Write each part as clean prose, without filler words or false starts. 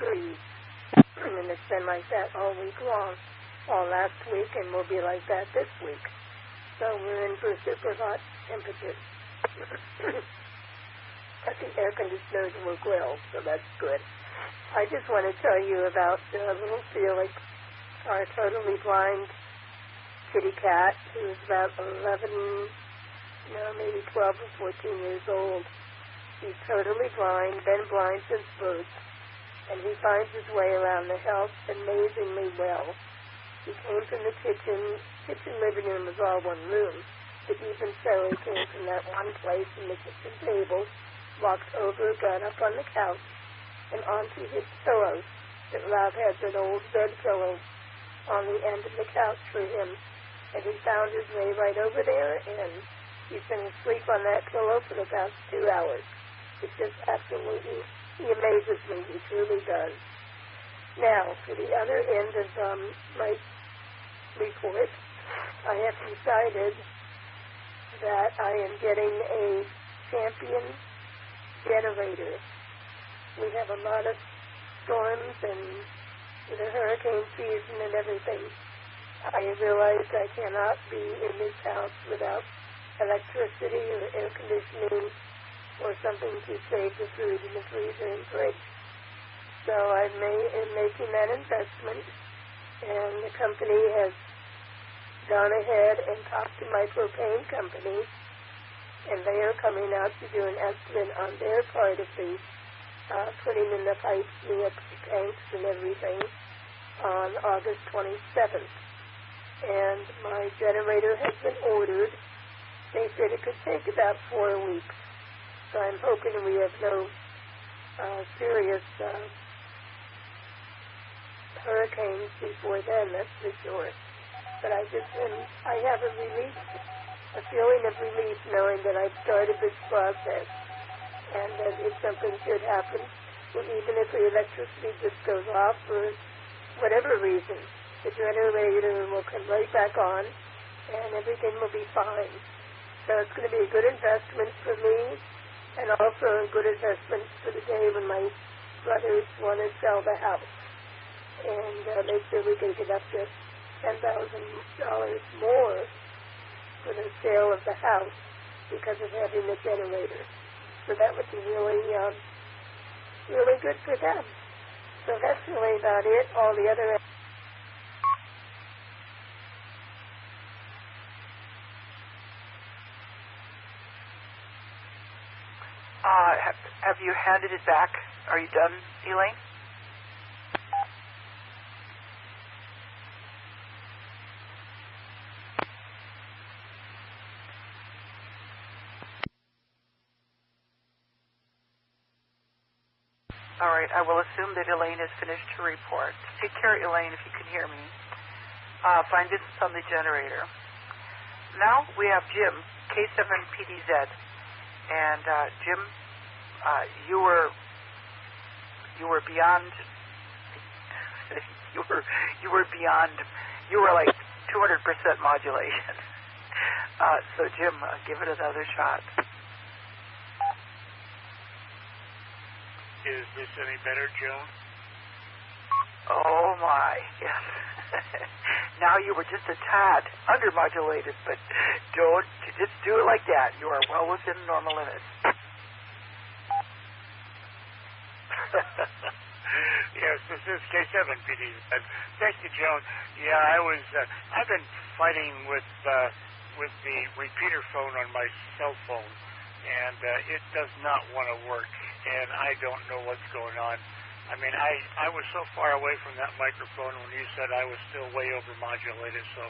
degrees. And it's been like that all week long, all last week, and will be like that this week. So we're in for super hot temperatures. But the air conditioners work well, so that's good. I just want to tell you about little Felix, our totally blind kitty cat, who's about 11, maybe 12 or 14 years old. He's totally blind, been blind since birth, and he finds his way around the house amazingly well. He came from the kitchen living room was all one room, but even so, he came from that one place in the kitchen table, walked over, got up on the couch, and onto his pillow. That Rob has an old bed pillow on the end of the couch for him, and he found his way right over there, and he's been asleep on that pillow for the past 2 hours. It just absolutely, he amazes me. He truly does. Now, for the other end of my report, I have decided that I am getting a champion generator. We have a lot of storms and the hurricane season and everything. I realize I cannot be in this house without electricity or air conditioning or something to save the food in the freezer and fridge. So I'm making that investment, and the company has gone ahead and talked to my propane company, and they are coming out to do an estimate on their part of the putting in the pipes, the tanks and everything on August 27th. And my generator has been ordered. They said it could take about 4 weeks. So I'm hoping we have no serious hurricanes before then, that's for sure. But I have a feeling of relief knowing that I've started this process, and that if something should happen, well, even if the electricity just goes off for whatever reason, the generator will come right back on, and everything will be fine. So it's going to be a good investment for me, and also a good investment for the day when my brothers want to sell the house. And make sure we can get up to $10,000 more for the sale of the house because of having the generator. So that would be really, really good for them. So that's really about it. All the other... have you handed it back? Are you done, Elaine? All right, I will assume that Elaine has finished her report. Take care, Elaine, if you can hear me. Find business on the generator. Now we have Jim, K7PDZ. And Jim, you were beyond. You were like 200% modulation. So Jim, give it another shot. Is this any better, Joan? Oh, my, yes. Now you were just a tad undermodulated, but don't just do it like that. You are well within normal limits. Yes, this is K7PD. Thank you, Joan. Yeah, I've been fighting with the repeater phone on my cell phone, and it does not want to work. And I don't know what's going on. I mean, I was so far away from that microphone when you said I was still way overmodulated, so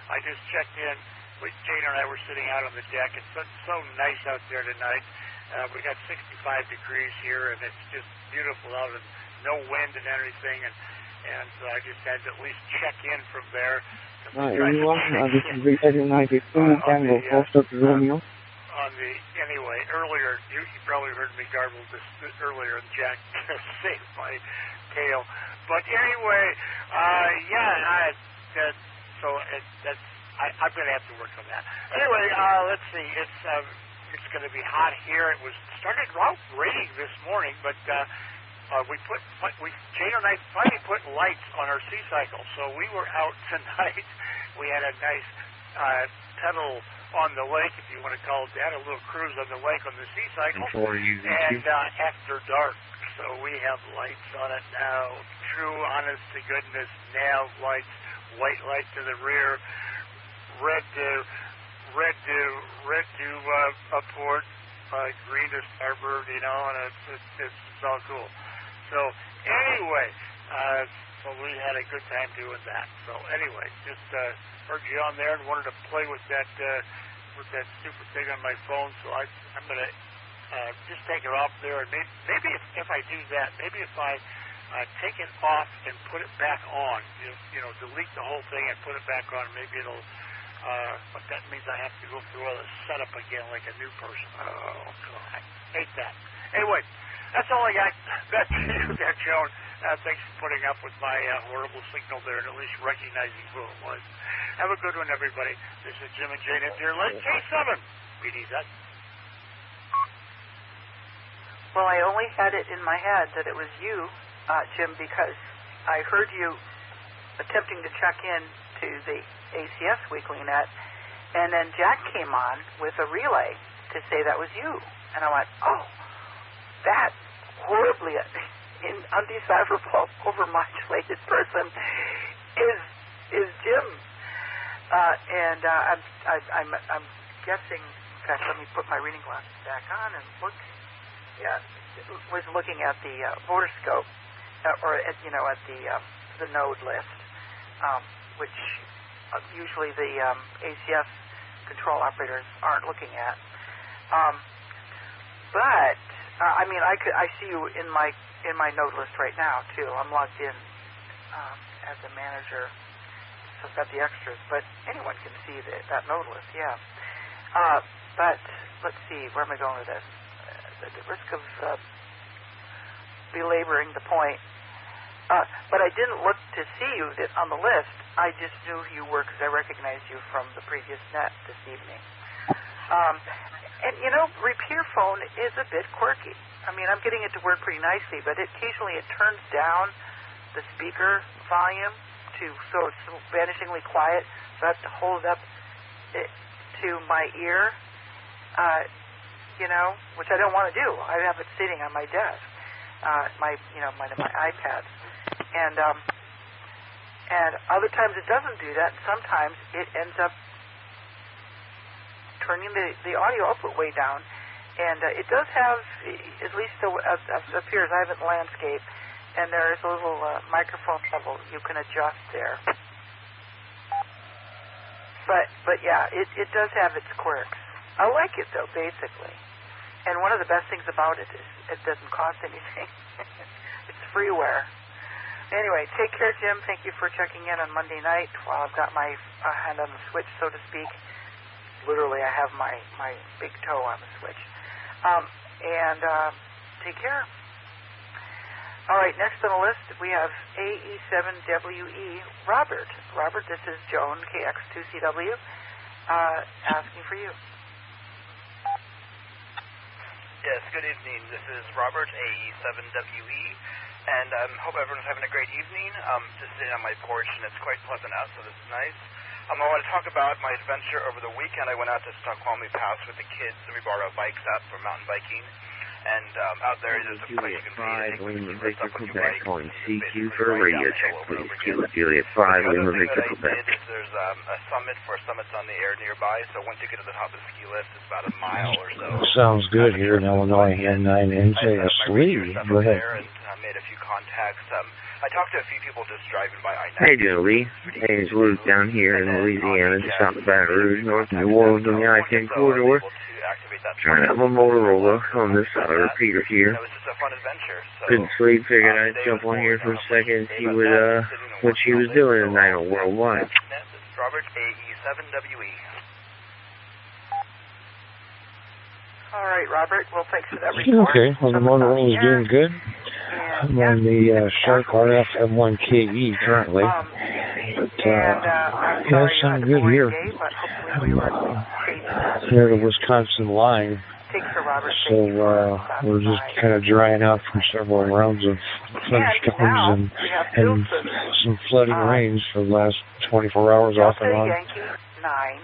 I just checked in. Jane and I were sitting out on the deck. It's so nice out there tonight. We got 65 degrees here, and it's just beautiful out, and no wind and everything, and so I just had to at least check in from there. Everyone, this is Victor 92 Tango, Foster Romeo. Anyway, earlier, you probably heard me garble this earlier, and Jack saved my tail. But anyway, I'm going to have to work on that. Anyway, let's see. It's going to be hot here. It started out raining this morning, but Jane and I finally put lights on our sea cycle, so we were out tonight. We had a nice pedal on the lake, if you want to call it that, a little cruise on the lake on the sea cycle, and after dark. So we have lights on it now, true, honest to goodness, nav lights, white light to the rear, red to port, green to starboard, you know, and it's all cool. So anyway, so we had a good time doing that. So anyway, just heard you on there and wanted to play with that stupid thing on my phone. So I'm gonna just take it off there, and maybe if I do that, maybe if I take it off and put it back on, you know, delete the whole thing and put it back on, maybe it'll. But that means I have to go through all the setup again like a new person. Oh, God, I hate that. Anyway, that's all I got. Back to you there, Joan. Thanks for putting up with my horrible signal there and at least recognizing who it was. Have a good one, everybody. This is Jim and Jane at Deer Lake, K7. BDZ. Well, I only had it in my head that it was you, Jim, because I heard you attempting to check in to the ACS Weekly Net, and then Jack came on with a relay to say that was you. And I went, oh, that horribly undecipherable, overmodulated person is Jim. And I'm guessing, in fact, let me put my reading glasses back on and look. Yeah, was looking at the voter scope, or at the node list, which usually the ACS control operators aren't looking at. But I mean, I see you in my node list right now too. I'm logged in as a manager, so I've got the extras. But anyone can see that node list, yeah. But let's see, where am I going with this? At the risk of belaboring the point, but I didn't look to see you on the list. I just knew who you were because I recognized you from the previous net this evening. And, you know, repair phone is a bit quirky. I mean, I'm getting it to work pretty nicely, but occasionally it turns down the speaker volume so it's vanishingly quiet, so I have to hold up to my ear. You know, which I don't want to do. I have it sitting on my desk, my iPad, and other times it doesn't do that. Sometimes it ends up turning the audio output way down, and it does have, at least as it appears, I have it in landscape, and there is a little microphone level you can adjust there. But yeah, it does have its quirks. I like it though, basically. And one of the best things about it is it doesn't cost anything. It's freeware. Anyway, take care, Jim. Thank you for checking in on Monday night while I've got my hand on the switch, so to speak. Literally, I have my big toe on the switch. And take care. All right, next on the list, we have AE7WE, Robert. Robert, this is Joan, KX2CW, asking for you. Yes, good evening. This is Robert, AE7WE, and I hope everyone's having a great evening. Just sitting on my porch, and it's quite pleasant out, so this is nice. I want to talk about my adventure over the weekend. I went out to Snoqualmie Pass with the kids, and we borrowed bikes out for mountain biking. And out there, there's a place you can see. Lima Victor Quebec calling CQ for a radio check, please. Juliet 5, Lima Victor Quebec. There's a summit for summits on the air nearby, so once you get to the top of the ski list, it's about a mile or so. Sounds good here in Illinois, and NJSLE. Go ahead. I made a few contacts. I talked to a few people just driving by I-90. Hey, Joey. My name's Luke down here in Louisiana, just south of Baton Rouge, north of New Orleans on the I-10 corridor. Trying to have a Motorola on this repeater here. It was just a fun adventure. So, couldn't sleep, figured I'd jump on here for a second and see what she was doing tonight on Worldwide. This is Robert, AE7WE. All right, Robert. Well, thanks for that report. Okay, well, the Motorola's doing good. I'm on the Shark RF M1KE currently. But, sounds good here. Near the Wisconsin line, Take care, Robert. So we're just kind of drying out from several rounds of thunderstorms and some flooding rains for the last 24 hours off and on. Yankee 9,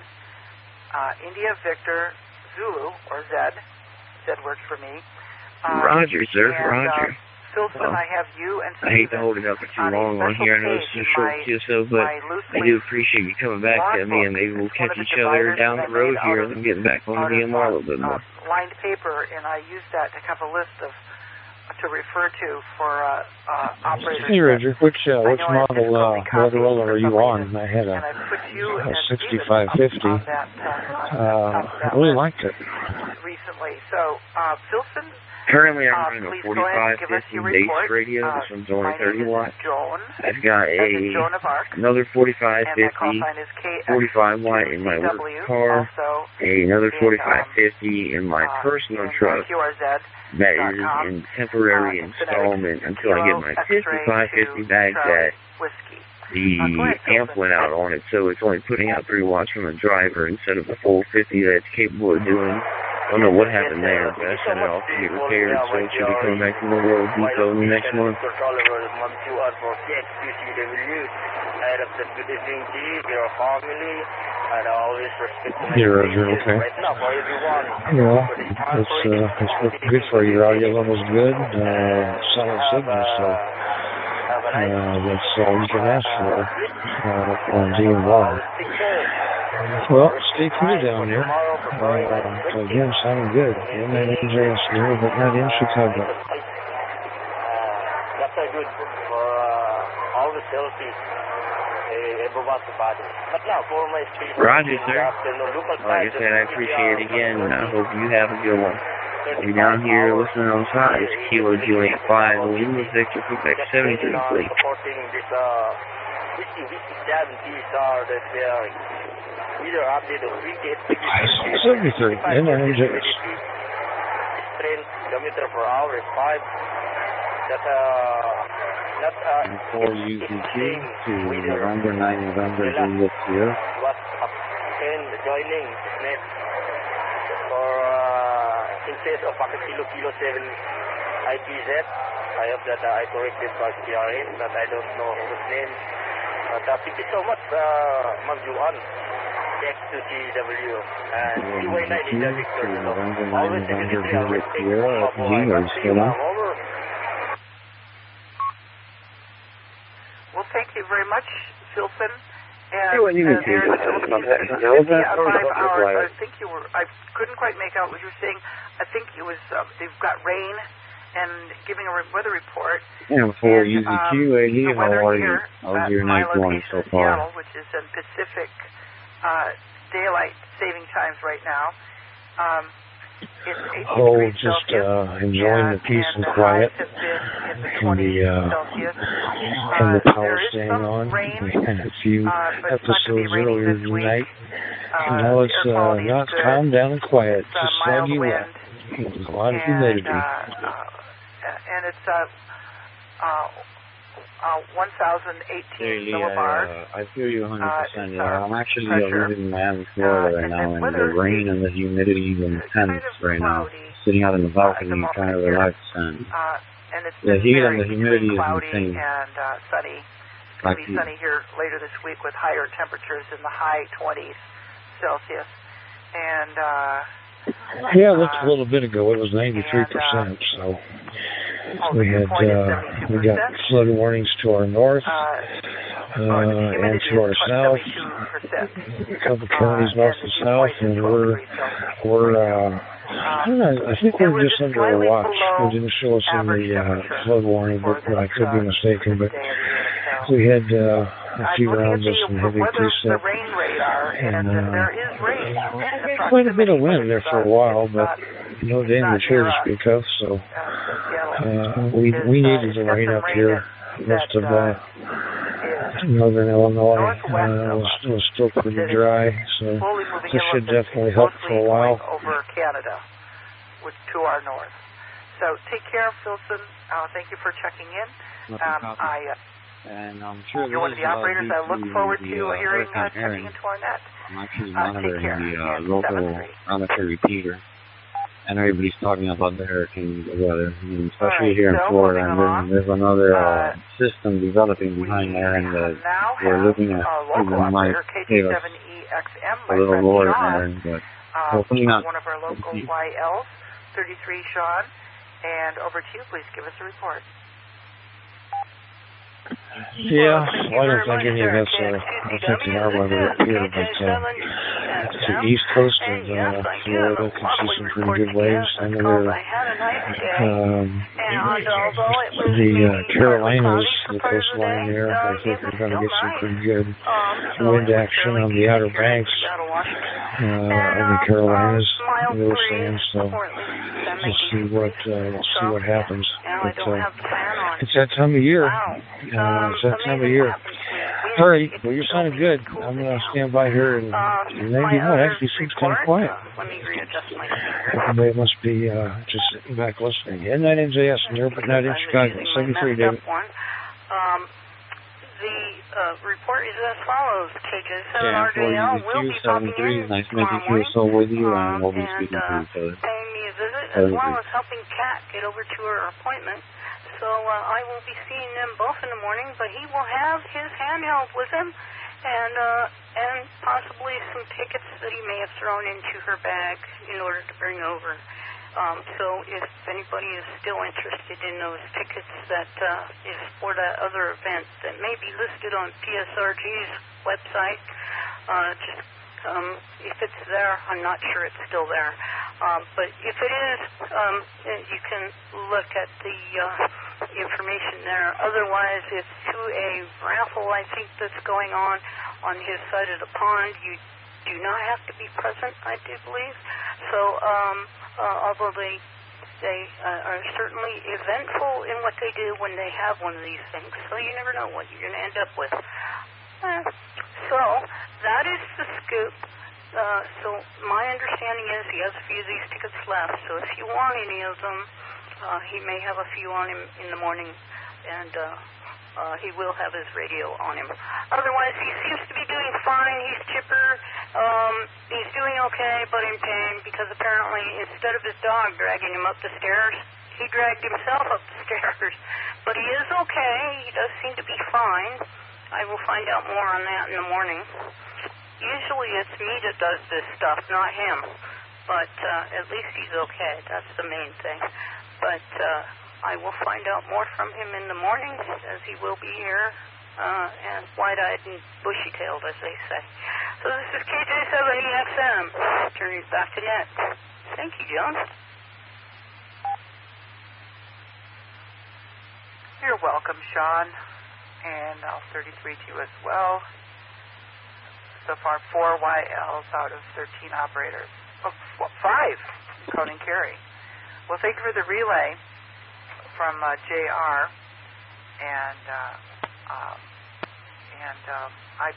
India Victor Zulu, or Zed. Zed works for me. Roger, sir. Roger. Filson, I have you and I hate to hold it up for too long on here. I know it's too short to so, but I do appreciate you coming back to me, and maybe we'll catch each other down the road here and getting back on the DMR a little bit more. Lined paper, and I use that to have a list of to refer to for operators. Hey, Roger, which model Motorola are you on? I had a 6550. I really liked it. Recently, so Filson. Currently, I'm running a 4550 base radio. This one's only 30 watts. I've got another 4550, 45 watt in my work car, another 4550 in my personal truck. That is in temporary installment until I get my 5550 back that the amp went out on it, so it's only putting out 3 watts from the driver instead of the full 50 that it's capable of doing. I don't know what happened there, but I sent it off to get repaired, so it should be coming back to the World Depot in the next month. Yeah, Roger, okay. Well, it's working good for you. Your audio level's good, solid signal, so that's all you can ask for on DMR. Well, stay cool down there. Again, sounding good. In that NJS near, but not in Chicago. That's good for all the selfies. Roger, sir. Like I said, I appreciate it again, and I hope you have a good one. I'll be down here listening on side. It's Kilo Juliet 5, Lima Victor, Quebec 73, please. Either update or retake 73, and NJS. Kilometer per hour is 5. And 4 UZQ to November 9 November Juliet Sierra. Was up 10 joining net for in case of Kilo 7 IPZ. I hope that I corrected for CRN, but I don't know his name. Thank you so much, Ma'am Juan. X to GW and CY9 in the Victor. Always Juliet Sierra at Gmail still on. Well, thank you very much, Filson. And I think you were. I couldn't quite make out what you were saying. I think it was they've got rain and giving a weather report. Yeah, for UZQ, AD, how are you? How's your night going so far? Seattle, which is in Pacific daylight saving times right now. It's 83 just Celsius, enjoying the peace and quiet and the power staying on. We had a few episodes earlier tonight. Now it's calm down and quiet. Just soggy wet. A lot of humidity. And it's 1,018 millibars. I feel you 100%. I'm actually living in Miami, Florida right now, and the rain and the humidity is intense right now. Sitting out in the balcony trying to relax, and the heat and the humidity is insane. And sunny. It's going to be sunny here later this week with higher temperatures in the high 20s Celsius. And yeah, that's a little bit ago. It was 93%. So we got flood warnings to our north and to our south. A couple counties north and south, and I don't know. I think we're just under a watch. It didn't show us in the flood warning, but I could be mistaken. But we had a few rounds of some heavy precip, and quite a bit of wind there for a while, but no damage here to speak of. So we needed the rain up here. Most of northern Illinois was still pretty dry, so this should definitely help for a while. Over Canada, to our north. So take care, Filson. Thank you for checking in. And I'm sure you're one of the operators I look forward to hearing checking into our net. I'm actually monitoring the local amateur repeater. and everybody's talking about the hurricane weather, and especially here in Florida. And there's another system developing behind there, and we're looking at even might give us a little more there, but hopefully not. One of our local YLs, 33 Sean, and over to you. Please give us a report. Yeah, well, I don't think any of us are affecting our weather up here, but the east coast of Florida can see some pretty good waves. And the Carolinas, the coastline there, I think we're going to get some pretty good wind action on the Outer Banks of the Carolinas, they were saying, so we'll see what happens. But it's that time of year. It's that time of year. All right, well, you're sounding good. I'm going to stand by here, and 91 actually seems kind of quiet. Everybody must be just sitting back listening. And that name's AS, and you're not in Chicago. 73, David. The report is as follows. KJ7RJL will be popping in nice making you so with you, and we'll be speaking to each other. Paying me a visit, as well as helping Kat get over to her appointment. So I will be seeing them both in the morning, but he will have his handheld with him, and possibly some tickets that he may have thrown into her bag in order to bring over. So if anybody is still interested in those tickets, that is for that other event that may be listed on PSRG's website. If it's there, I'm not sure it's still there. But if it is, you can look at the information there. Otherwise, it's to a raffle, I think, that's going on his side of the pond. You do not have to be present, I do believe. So, although they are certainly eventful in what they do when they have one of these things, so you never know what you're going to end up with. So, that is the scoop. So my understanding is he has a few of these tickets left, so if you want any of them, he may have a few on him in the morning, and he will have his radio on him. Otherwise, he seems to be doing fine. He's chipper. He's doing okay, but in pain, because apparently instead of his dog dragging him up the stairs, he dragged himself up the stairs. But he is okay. He does seem to be fine. I will find out more on that in the morning. Usually it's me that does this stuff, not him. But at least he's okay. That's the main thing. But I will find out more from him in the morning, as he will be here, and wide-eyed and bushy-tailed, as they say. So this is KJ7EXM. Turning it back to net. Thank you, John. You're welcome, Sean. And I'll 33 to you as well. So far, 4 YLs out of 13 operators. Oh, 5, including Carrie. Well, thank you for the relay from JR, and I'm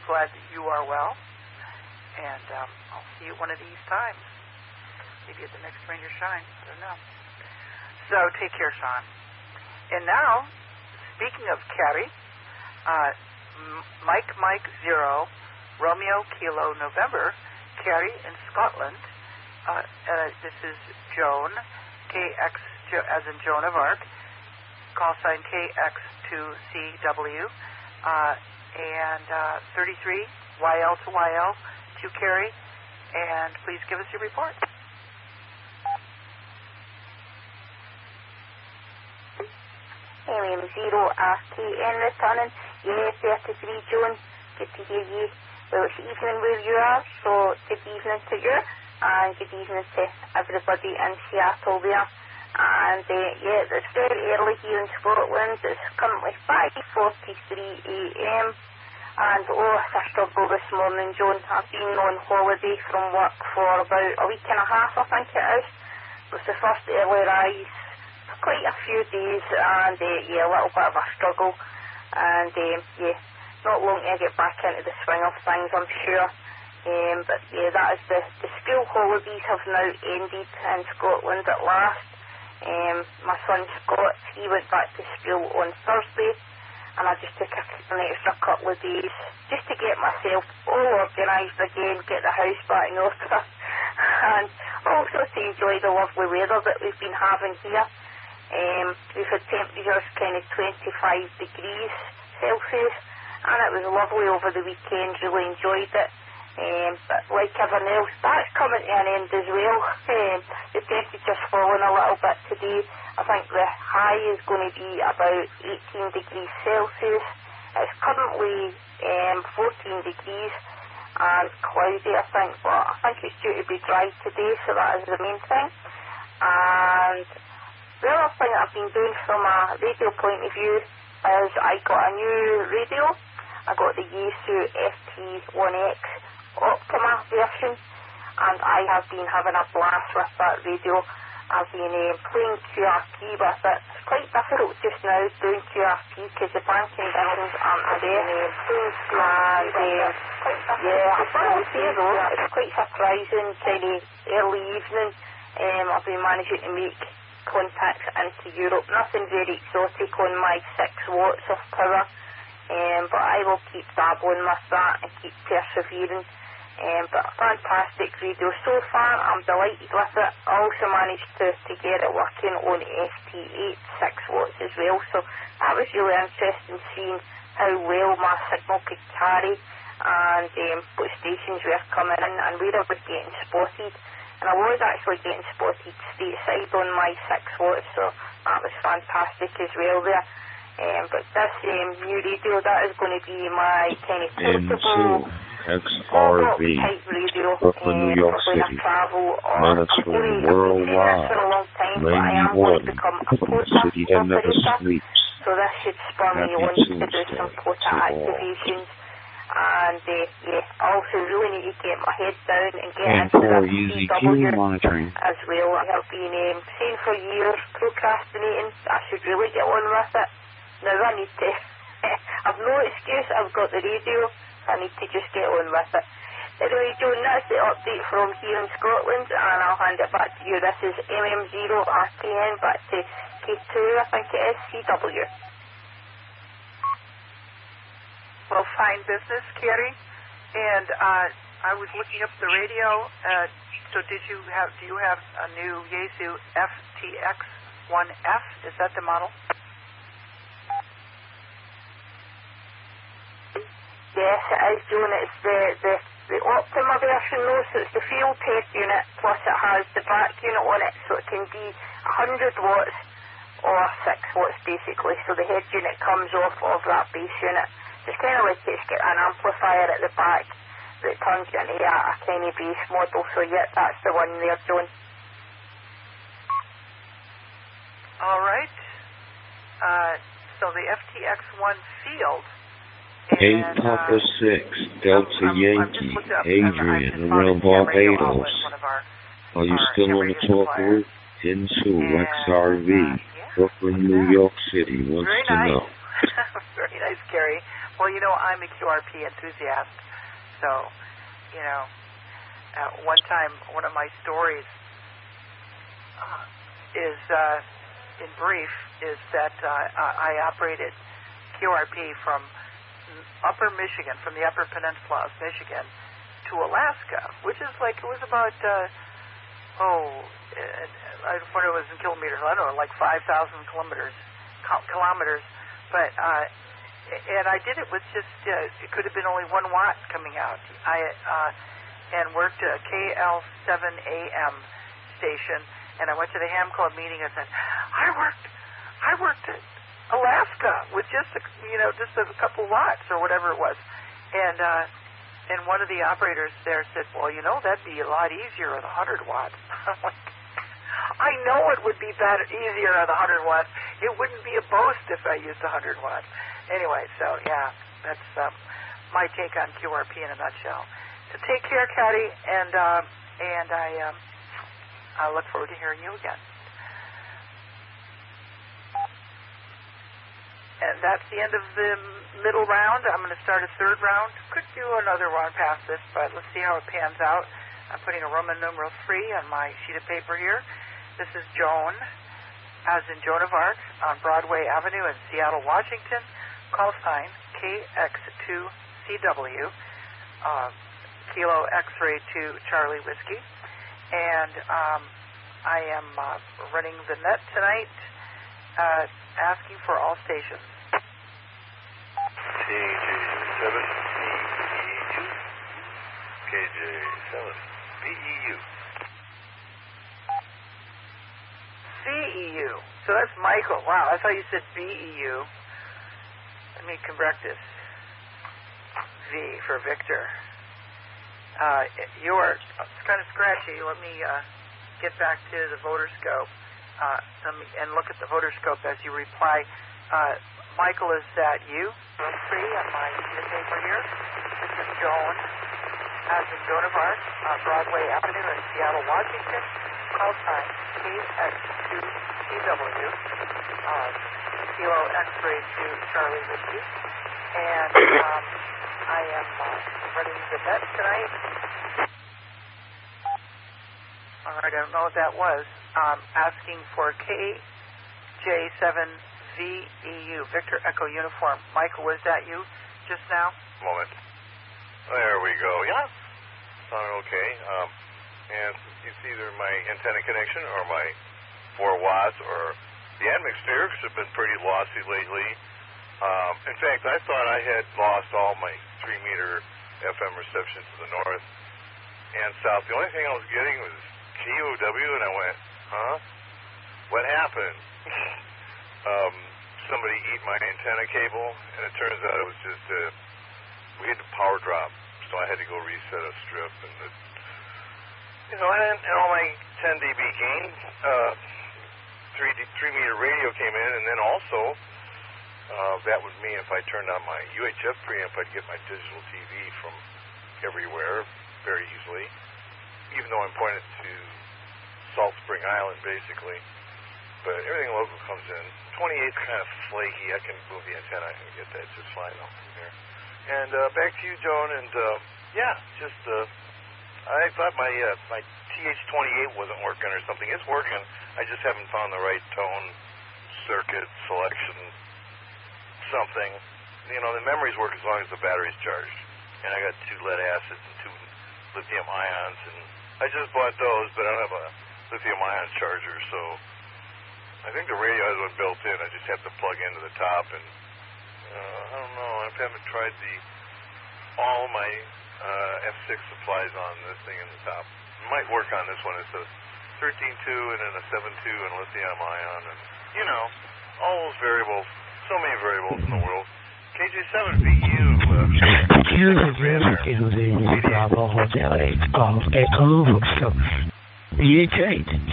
glad that you are well, and I'll see you one of these times. Maybe at the next Rain or Shine. I don't know. So take care, Sean. And now, speaking of Carrie, Mike 0, Romeo Kilo November, Carrie in Scotland. This is Joan, KX as in Joan of Arc, call sign KX2CW, and 33 YL to YL to Carrie, and please give us your report. Alien 0 RKN returning, Unit 33 Joan, good to hear you. Well, it's evening where you are, so good evening to you, and good evening to everybody in Seattle there. And yeah, it's very early here in Scotland. It's currently 5:43 a.m. And it's a struggle this morning, Joan. I've been on holiday from work for about a week and a half, I think it is. It was the first early rise for quite a few days, and yeah, a little bit of a struggle. And yeah, not long to get back into the swing of things, I'm sure. But yeah, that is the school holidays have now ended in Scotland at last. My son Scott, he went back to school on Thursday, and I just took an extra couple of days just to get myself all organised again, get the house back in order. And also to enjoy the lovely weather that we've been having here. We've had temperatures kind of 25 degrees Celsius, and it was lovely over the weekend, really enjoyed it. But like everything else, that's coming to an end as well. The temperature's fallen a little bit today. I think the high is going to be about 18 degrees Celsius. It's currently 14 degrees and cloudy, I think, but I think it's due to be dry today, so that is the main thing. And the other thing I've been doing from a radio point of view is I got a new radio. I got the Yaesu FT1X Optima version, and I have been having a blast with that radio. I've been playing QRP with it. It's quite difficult just now doing QRP because the banking bills aren't there. And I've done okay though. It's quite surprising, kind of early evening. I've been managing to make contacts into Europe. Nothing very exotic on my 6 watts of power, but I will keep dabbling with that and keep persevering. But a fantastic radio so far. I'm delighted with it. I also managed to get it working on FT8 6 watts as well, so that was really interesting seeing how well my signal could carry and what stations were coming in and where I was getting spotted. And I was actually getting spotted stateside on my 6 watts, so that was fantastic as well there. But this new radio, that is going to be my kind of portable XRV, Brooklyn, New York City, monitoring worldwide, 91, city that never sleeps, so this should spur me on to do some quota activations. And I also really need to get my head down and get into the CW as well. I have been saying for years, procrastinating. I should really get on with it. Now I need to. I've no excuse. I've got the radio. I need to just get on with it. Anyway, Joan, that's the update from here in Scotland, and I'll hand it back to you. This is MM0RTN, back to K2, I think it is, CW. Well, fine business, Carrie. And I was looking up the radio. So do you have a new Yaesu FTX1F? Is that the model? Yes, it is, Joan. It's the Optima version, though, so it's the field test unit, plus it has the back unit on it, so it can be 100 watts or 6 watts, basically. So the head unit comes off of that base unit. It's kind of like it's got an amplifier at the back that turns into a kind of base model. So, yeah, that's the one there, Joan. All right. So the FTX1 field. 8 Papa 6, Delta Yankee, Adrian, around Barbados. Are you still on the talk route? Into XRV, Brooklyn, New York City, wants to know. Very nice, Gary. Well, you know, I'm a QRP enthusiast, so, you know, one time, one of my stories is, in brief, is that I operated QRP from upper Michigan, from the upper peninsula of Michigan to Alaska, which is like, it was about, I don't know, it was in kilometers, I don't know, like 5,000 kilometers, but, and I did it with just, it could have been only 1 watt coming out. And worked a KL7 AM station, and I went to the Ham Club meeting and said, I worked at Alaska with just a couple watts or whatever it was. And one of the operators there said, well, you know, that'd be a lot easier with 100 watts. I'm like, I know it would be easier at 100 watts. It wouldn't be a boast if I used 100 watts. Anyway, so yeah, that's my take on QRP in a nutshell. So take care, Catty, and I look forward to hearing you again. And that's the end of the middle round. I'm going to start a third round. Could do another round past this, but let's see how it pans out. I'm putting a Roman numeral 3 on my sheet of paper here. This is Joan, as in Joan of Arc, on Broadway Avenue in Seattle, Washington. Call sign KX2CW, Kilo X-ray 2 Charlie Whiskey. And I am running the net tonight, asking for all stations. KJ7BEU. KJ7BEU. CEU. So that's Michael. Wow, I thought you said BEU. Let me correct this. V for Victor. It's kind of scratchy. Let me get back to the voter scope and look at the voter scope as you reply. Michael, is that you? Room 3 on my paper here. This is Joan, as in Joan of Arc, Broadway Avenue in Seattle, Washington. Call sign KX2CW, Kilo X-ray to Charlie Whiskey. And I am running the net tonight. All right, I don't know what that was. Asking for KJ7VEU, Victor Echo Uniform. Michael, was that you just now? Moment. There we go. Yeah, sounded okay. And it's either my antenna connection or my 4 watts or the admixturics have been pretty lossy lately. In fact, I thought I had lost all my 3-meter FM reception to the north and south. The only thing I was getting was KOW, and I went, huh? What happened? Somebody ate my antenna cable, and it turns out it was just we had a power drop, so I had to go reset a strip, and and all my 10 dB gain, 3-meter radio came in, and then also that would mean if I turned on my UHF preamp, I'd get my digital TV from everywhere very easily, even though I'm pointed to Salt Spring Island, basically. But everything local comes in. 28's kind of flaky. I can move the antenna and get that just fine off from here. And back to you, Joan. And I thought my TH28 wasn't working or something. It's working. I just haven't found the right tone, circuit, selection, something. The memories work as long as the battery's charged. And I got 2 lead acids and 2 lithium ions, and I just bought those, but I don't have a lithium ion charger, so I think the radio has one built in. I just have to plug into the top, and I don't know. I haven't tried all my F6 supplies on this thing in the top. It might work on this one. It's a 13.2 and then a 7.2 and lithium ion, and all those variables. So many variables in the world. KJ7VU.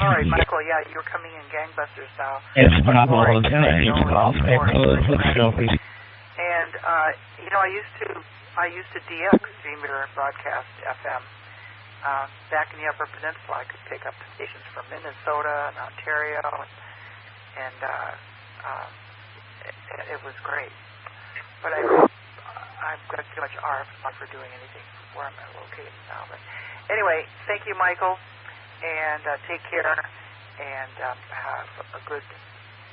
All right, Michael. Yeah, you're coming in gangbusters now. It's Bravo Hotel 8 Golf Echo. And I used to DX 3-meter broadcast FM back in the Upper Peninsula. I could pick up stations from Minnesota and Ontario, and it was great. But I've got too much RF for doing anything where I'm located now. But anyway, thank you, Michael, and take care, and have a good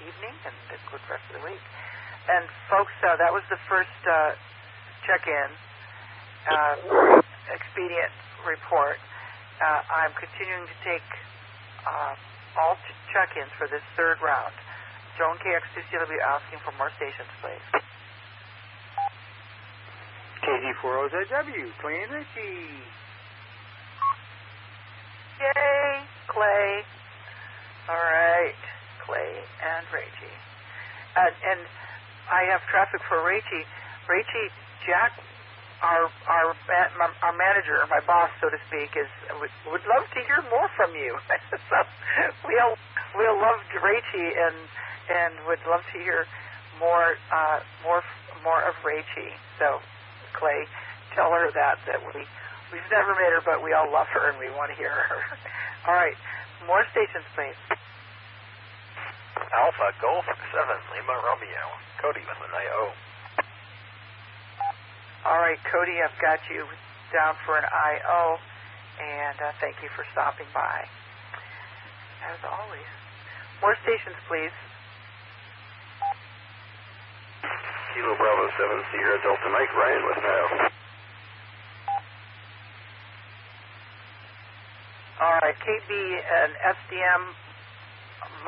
evening and a good rest of the week. And folks, that was the first check-in expedient report. I'm continuing to take all check-ins for this 3rd round. Joan KX2CW asking for more stations, please. KG4OZW, Clay and Richie. Yay, Clay. All right, Clay and Rachie. And I have traffic for Rachie. Rachie, Jack, our manager, my boss, so to speak, would love to hear more from you. So we'll love Rachie and would love to hear more of Rachie. So, Clay, tell her that we've never met her, but we all love her and we want to hear her. All right, more stations, please. Alpha Golf 7 Lima Romeo. Cody with an IO. All right, Cody, I've got you down for an IO, and thank you for stopping by. As always. More stations, please. Kilo Bravo 7 Sierra Delta Mike, Ryan with an IO. All right. right, KB and SDM.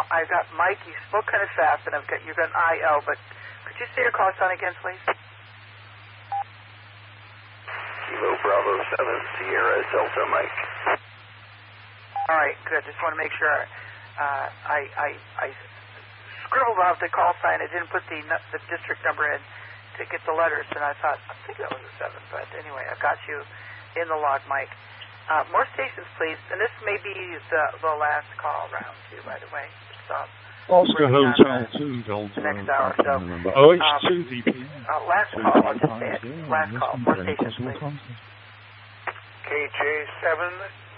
I've got Mike. You spoke kind of fast, and you've got an IO, but could you say your call sign again, please? Kilo Bravo 7 Sierra Delta Mike. All right, good. Just want to make sure I scribbled out the call sign. I didn't put the district number in to get the letters, and I think that was a 7. But anyway, I've got you in the log, Mike. More stations, please. And this may be the last call round, too, by the way. Oscar Hotel 2 Delta. Next hour. So, OH2 DP. Last call, I'll just say it. Last call. More stations, please. KJ7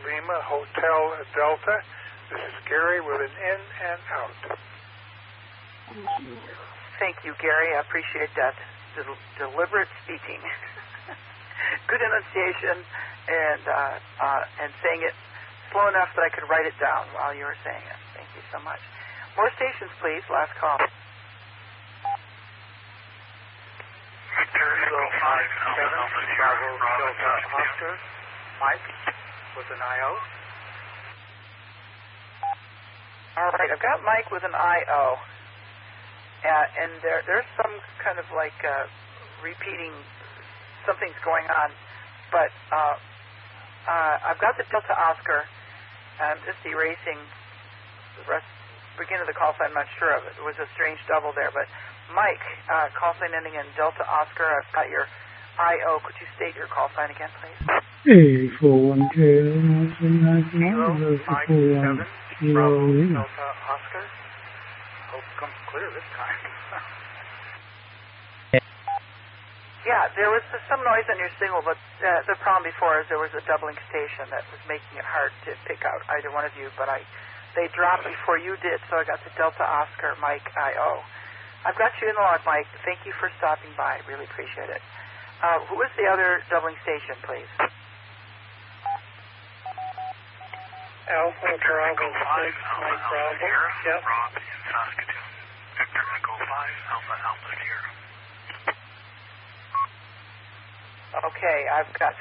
Lima Hotel Delta. This is Gary with an in and out. Thank you, Gary. I appreciate that. Deliberate speaking. Good enunciation. And saying it slow enough that I could write it down while you were saying it. Thank you so much. More stations, please. Last call. Victor Echo 5 Alpha Bravo Delta Oscar. Mike with an IO. All right, I've got Mike with an IO. And there's some kind of like repeating, something's going on. But I've got the Delta Oscar. I'm just erasing the beginning of the call sign. I'm not sure of it. It was a strange double there. But Mike, call sign ending in Delta Oscar. I've got your IO. Could you state your call sign again, please? 841K. Bravo Delta Oscar. Hope it comes clear this time. Yeah, there was some noise on your signal, but the problem before is there was a doubling station that was making it hard to pick out either one of you, but they dropped before you did, so I got the Delta Oscar Mike IO. I've got you in the log, Mike. Thank you for stopping by. Really appreciate it. Who is the other doubling station, please? Alpha Bravo 6 Mike Bravo. Yep. Rob in Saskatoon. Victor Echo 5 Alpha Sierra. Okay, I've got